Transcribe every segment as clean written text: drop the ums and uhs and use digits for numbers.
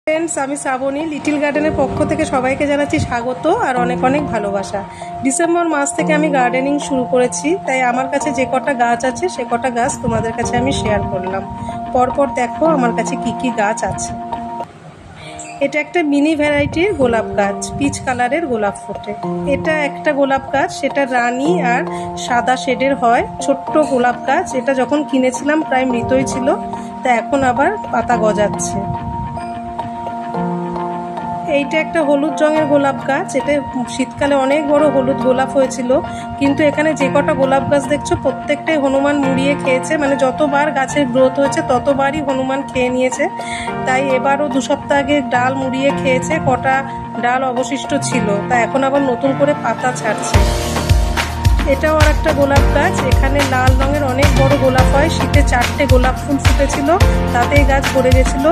Friends আমি Shrabani little গার্ডেনের পক্ষ থেকে সবাইকে জানাচ্ছি স্বাগত আর অনেক অনেক ভালোবাসা। ডিসেম্বর মাস থেকে আমি গার্ডেনিং শুরু করেছি, তাই আমার কাছে যে কটা গাছ আছে সে কটা গাছ তোমাদের কাছে আমি শেয়ার করলাম। পরপর দেখো আমার কাছে কি কি গাছ আছে। এটা একটা মিনি ভ্যারাইটির গোলাপ গাছ, পিচ কালারের গোলাপ ফোটে। এটা একটা গোলাপ গাছ, সেটা রানী আর সাদা শেডের হয়, ছোট্ট গোলাপ গাছ। এটা যখন কিনেছিলাম প্রায় মৃতই ছিল, তা এখন আবার পাতা গজাচ্ছে। এইটা একটা হলুদ রঙের গোলাপ গাছ, এটা শীতকালে অনেক বড় হলুদ গোলাপ হয়েছিল, কিন্তু এখানে যে কটা গোলাপ গাছ দেখছো প্রত্যেকটাই হনুমান মুড়িয়ে খেয়েছে। মানে যতবার গাছের গ্রোথ হয়েছে ততবারই হনুমান খেয়ে নিয়েছে, তাই এবারও 2 সপ্তাহ আগে ডাল মুড়িয়ে খেয়েছে, কটা ডাল অবশিষ্ট ছিল, তা এখন আবার নতুন করে পাতা ছাড়ছে। এটাও আর একটা গোলাপ গাছ, এখানে লাল রঙের অনেক বড় গোলাপ হয়। শীতে 4টে গোলাপ ফুল ফুটেছিল, তাতেই গাছ ভরে গেছিল।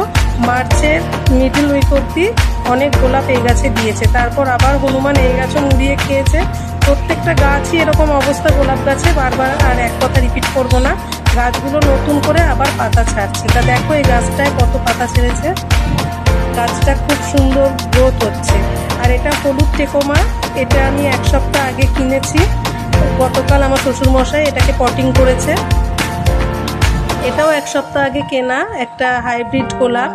মার্চের মিডল উইক অব্দি অনেক গোলাপ এই গাছে দিয়েছে, তারপর আবার হনুমান এই গাছও মুড়িয়ে খেয়েছে। প্রত্যেকটা গাছই এরকম অবস্থা গোলাপ গাছে, বারবার আর এক কথা রিপিট করবো না। গাছগুলো নতুন করে আবার পাতা ছাড়ছে, তা দেখো এই গাছটায় কত পাতা ছেড়েছে। গাছটা খুব সুন্দর গ্রোথ হচ্ছে। আর এটা হলুদ টেকোমা, এটা আমি 1 সপ্তাহ আগে কিনেছি। গতকাল আমার শ্বশুরমশাই এটাকে পটিং করেছে। এটাও 1 সপ্তাহ আগে কেনা একটা হাইব্রিড গোলাপ।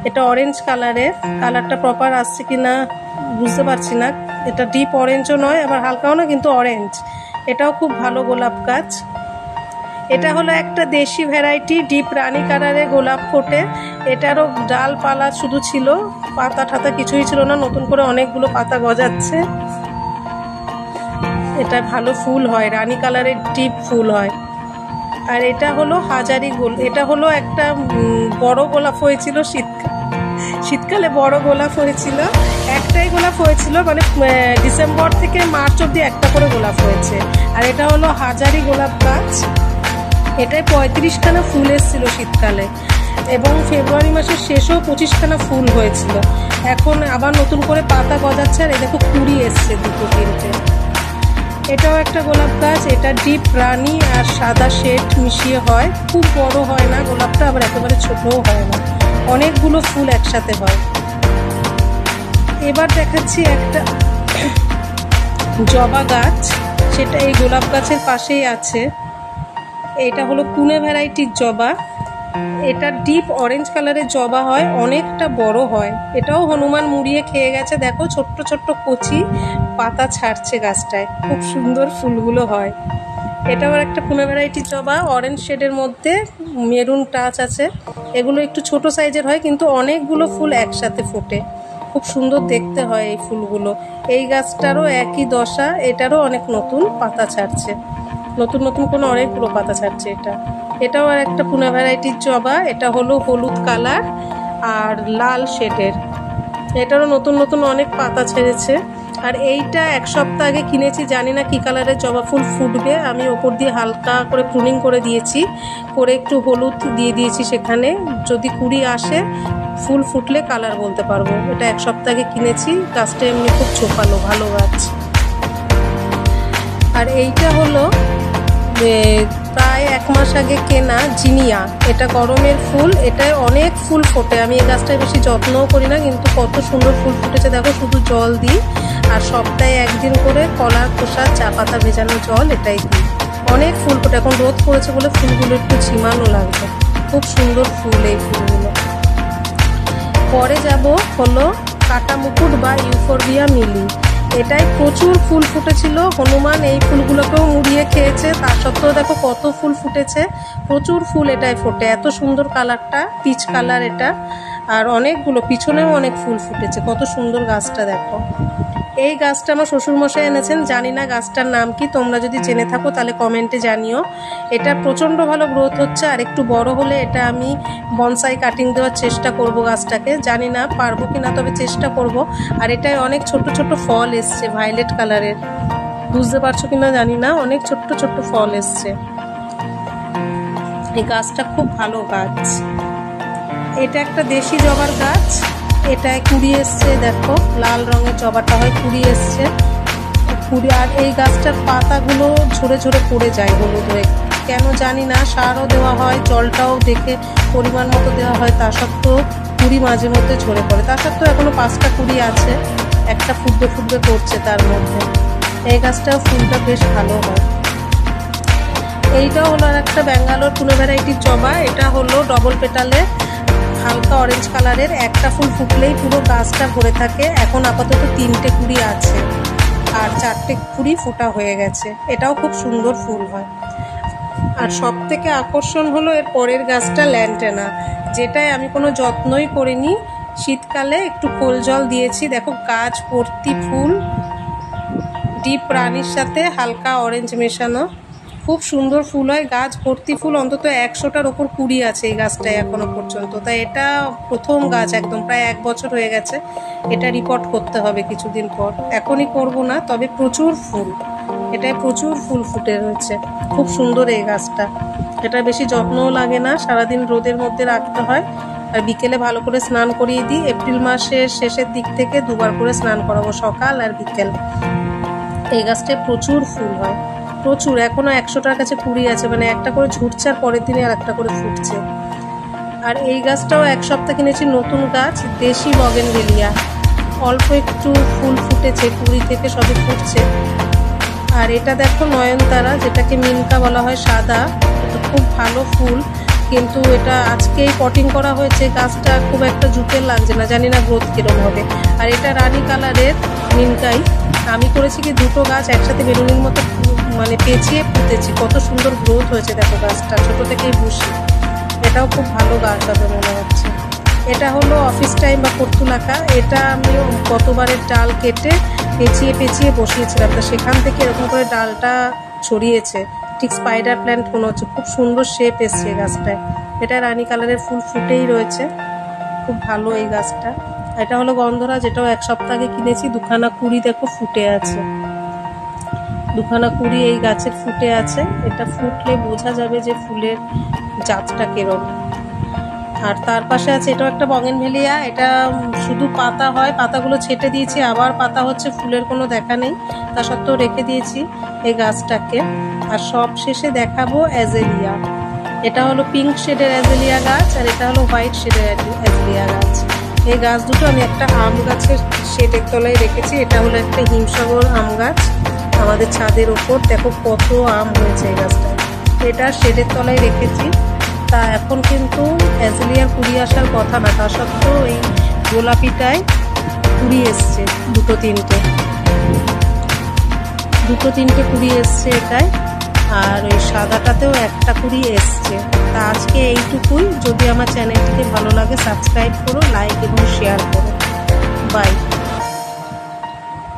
এটা অরেঞ্জ কালারের, কালারটা প্রপার আসছে কিনা বুঝতে পারছি না। এটা ডিপ অরেঞ্জও নয় আবার হালকাও না, কিন্তু অরেঞ্জ। এটাও খুব ভালো গোলাপ গাছ। এটা হলো একটা দেশি ভ্যারাইটি, ডিপ রানী কালারের গোলাপ ফোটে। এটারও ডালপালা শুধু ছিল, পাতা ঠাতা কিছুই ছিল না, নতুন করে অনেকগুলো পাতা গজাচ্ছে। এটা ভালো ফুল হয়, রানী কালারের ডিপ ফুল হয়। আর এটা হলো হাজারি গোল, এটা হলো একটা বড় গোলাপ হয়েছিল শীতকালে বড় গোলাপ হয়েছিল। একটাই গোলাপ হয়েছিল, মানে ডিসেম্বর থেকে মার্চ অব্দি একটা করে গোলাপ হয়েছে। আর এটা হলো হাজারি গোলাপ গাছ, এটায় 35খানা ফুল এসেছিল শীতকালে, এবং ফেব্রুয়ারি মাসের শেষেও 25খানা ফুল হয়েছিল। এখন আবার নতুন করে পাতা গজাচ্ছে, আর এটা খুব কুড়ি এসছে 2-3টে। এটাও একটা গোলাপ গাছ, এটা ডিপ রানী আর সাদা শেড মিশিয়ে হয়। খুব বড় হয় না গোলাপটা, আবার একেবারে ছোটও হয় না, অনেকগুলো ফুল একসাথে হয়। এবার দেখাচ্ছি একটা জবা গাছ, সেটা এই গোলাপ গাছের পাশেই আছে। এটা হলো পুনে ভ্যারাইটির জবা। এটা ডিপ অরেঞ্জ কালারের জবা হয়, অনেকটা বড় হয়। এটাও হনুমান মুড়িয়ে খেয়ে গেছে। দেখো ছোট্ট ছোট্ট কচি পাতা ছাড়ছে গাছটায়, খুব সুন্দর ফুলগুলো হয়। এটাও একটা পুনে ভ্যারাইটির জবা, অরেঞ্জ শেডের মধ্যে মেরুন টাচ আছে। এগুলো একটু ছোট সাইজের হয়, কিন্তু অনেকগুলো ফুল একসাথে ফোটে, খুব সুন্দর দেখতে হয় এই ফুলগুলো। এই গাছটারও একই দশা, এটারও অনেক নতুন পাতা ছাড়ছে, নতুন নতুন কোনো অনেকগুলো পাতা ছাড়ছে। এটাও আর একটা পুনে ভ্যারাইটির জবা, এটা হলো হলুদ কালার আর লাল শেডের। এটারও নতুন নতুন অনেক পাতা ছেড়েছে। আর এইটা 1 সপ্তাহ আগে কিনেছি, জানি না কি কালারের জবা ফুল ফুটবে। আমি ওপর দিয়ে হালকা করে প্রুনিং করে দিয়েছি, করে একটু হলুদ দিয়ে দিয়েছি সেখানে, যদি কুড়ি আসে ফুল ফুটলে কালার বলতে পারবো। এটা 1 সপ্তাহ আগে কিনেছি, গাছটা এমনি খুব ছোপালো, ভালো গাছ। আর এইটা হলো প্রায় 1 মাস আগে কেনা জিনিয়া, এটা গরমের ফুল, এটায় অনেক ফুল ফোটে। আমি এই গাছটায় বেশি যত্নও করি না, কিন্তু কত সুন্দর ফুল ফুটেছে দেখো। শুধু জল দিই, আর সপ্তাহে 1 দিন করে কলার খোসা চা পাতা ভেজানো জল এটাই দিই। অনেক ফুল ফোটে, এখন রোদ পড়েছে বলে ফুলগুলো একটু ঝিমানো লাগবে, খুব সুন্দর ফুল এই ফুলগুলো। পরে যাব হলো কাটা মুকুট বা ইউফোরবিয়া মিলি। এটাই প্রচুর ফুল ফুটেছিল, হনুমান এই ফুলগুলোকেও মুড়িয়ে খেয়েছে, তার সত্ত্বেও দেখো কত ফুল ফুটেছে। প্রচুর ফুল এটাই ফোটে, এত সুন্দর কালারটা, পিচ কালার এটা। আর অনেকগুলো পিছনেও অনেক ফুল ফুটেছে, কত সুন্দর গাছটা দেখো। এই গাছটা আমার শ্বশুরমশাই এনেছেন, জানি না গাছটার নাম কি, তোমরা যদি জেনে থাকো তাহলে কমেন্টে জানিও। এটা প্রচণ্ড ভালো গ্রোথ হচ্ছে, আর একটু বড় হলে এটা আমি বনসাই কাটিং দেওয়ার চেষ্টা করব গাছটাকে, জানি না পারবো কিনা, তবে চেষ্টা করব। আর এটায় অনেক ছোট ছোট ফল এসছে ভায়োলেট কালারের, বুঝতে পারছো কিনা জানি না, অনেক ছোট্ট ছোট্ট ফল এসছে। এই গাছটা খুব ভালো গাছ। এটা একটা দেশি জবার গাছ, এটায় কুড়ি এসছে, দেখো লাল রঙের জবাটা হয়, কুড়ি এসছে কুড়ি। আর এই গাছটার পাতাগুলো ঝরে ঝরে পড়ে যায় হলুদ হয়ে, কেন জানি না। সারও দেওয়া হয়, জলটাও দেখে পরিমাণ মতো দেওয়া হয়, তা সত্ত্বেও কুড়ি মাঝে মধ্যে ঝরে পড়ে। তার সত্ত্বেও এখনো 5টা কুড়ি আছে, একটা ফুটবে ফুটবে করছে তার মধ্যে। এই গাছটাও ফুলটা বেশ ভালো হয়। এইটা হলো আর একটা ব্যাঙ্গালোর কোনো ভ্যারাইটির জবা। এটা হলো ডবল পেটালে, হালকা অরেঞ্জ কালারের। একটা ফুল ফুটলেই পুরো গাছটা ভরে থাকে। এখন আপাতত 3টে কুড়ি আছে আর 4টে কুড়ি ফোটা হয়ে গেছে। এটাও খুব সুন্দর ফুল হয়। আর সব থেকে আকর্ষণ হলো এর পরের গাছটা ল্যান্টেনা, যেটায় আমি কোনো যত্নই করিনি। শীতকালে একটু খোল জল দিয়েছি, দেখো গাছ ভর্তি ফুল, ডিপ রানির সাথে হালকা অরেঞ্জ মেশানো। খুব সুন্দর ফুল হয়, গাছ ভর্তি ফুল। অন্তত 100টার ওপর কুড়ি আছে এই গাছটায় এখনো পর্যন্ত। তাই এটা প্রথম গাছ, একদম প্রায় 1 বছর হয়ে গেছে। এটা রিপোর্ট করতে হবে কিছুদিন পর, এখনই করব না। তবে প্রচুর ফুল, এটায় প্রচুর ফুল ফুটে রয়েছে। খুব সুন্দর এই গাছটা। এটা বেশি যত্নও লাগে না, সারাদিন রোদের মধ্যে রাখতে হয়। আর বিকেলে ভালো করে স্নান করিয়ে দিই। এপ্রিল মাসের শেষের দিক থেকে 2বার করে স্নান করাবো, সকাল আর বিকেল। এই গাছটায় প্রচুর ফুল হয়, প্রচুর। এখনো 100টার কাছে কুড়ি আছে, মানে একটা করে ঝুটছে আর পরের দিনে আর একটা করে ফুটছে। আর এই গাছটাও 1 সপ্তাহ কিনেছি, নতুন গাছ, দেশি বগেনভেলিয়া। অল্প একটু ফুল ফুটেছে, কুড়ি থেকে সবে ফুটছে। আর এটা দেখো নয়নতারা, যেটাকে মিনকা বলা হয়, সাদা। এটা খুব ভালো ফুল, কিন্তু এটা আজকেই পটিং করা হয়েছে। গাছটা খুব একটা জুতের লাগছে না, জানি না গ্রোথ কিরম হবে। আর এটা রানী কালারের মিনকাই। আমি করেছি কি 2টো গাছ একসাথে বেলুনের মতো মানে পেঁচিয়ে পুঁতেছি। কত সুন্দর গ্রোথ হয়েছে দেখো গাছটা, ছোট থেকেই বুঝি। এটাও খুব ভালো গাছ হবে মনে হচ্ছে। এটা হলো অফিস টাইম বা পর্তুলাকা। এটা আমি গতবারের ডাল কেটে পেঁচিয়ে পেঁচিয়ে বসিয়েছিলাম, তো সেখান থেকে এরকম করে ডালটা ছড়িয়েছে। ঠিক স্পাইডার প্ল্যান্ট মনে হচ্ছে, খুব সুন্দর শেপ এসছে গাছটায়। এটা রানী কালারের ফুল ফুটেই রয়েছে, খুব ভালো এই গাছটা। এটা হলো গন্ধরাজ, যেটাও 1 সপ্তাহ আগে কিনেছি। 2খানা কুড়ি দেখো ফুটে আছে, 2খানা কুড়ি এই গাছের ফুটে আছে। এটা ফুটলে বোঝা যাবে যে ফুলের জাতটা কেরম। আর তার পাশে আছে এটাও একটা বগেনভেলিয়া। এটা শুধু পাতা হয়, পাতাগুলো ছেটে দিয়েছি, আবার পাতা হচ্ছে, ফুলের কোনো দেখা নেই। তা সত্ত্বেও রেখে দিয়েছি এই গাছটাকে। আর সব শেষে দেখাবো অ্যাজেলিয়া। এটা হলো পিঙ্ক শেডের অ্যাজেলিয়া গাছ, আর এটা হলো হোয়াইট শেডের অ্যাজেলিয়া গাছ। এই গাছ দুটো আমি একটা আম গাছের শেডের তলায় রেখেছি। এটা হলো একটা হিমসাগর আম গাছ আমাদের ছাদের ওপর। দেখো কত আম হয়েছে এই গাছটায়। এটা শেডের তলায় রেখেছি। তা এখন কিন্তু অ্যাজেলিয়ার কুড়ি আসার কথা না, তা সত্ত্বেও এই গোলাপিটায় কুড়ি এসছে, 2-3টে কুড়ি এসছে এটায়। আর ওই সাদাটাতেও একটা কুড়ি এসছে। তা আজকে এইটুকুই। যদি আমার চ্যানেলটিকে ভালো লাগে সাবস্ক্রাইব করো, লাইক এবং শেয়ার করো। বাই।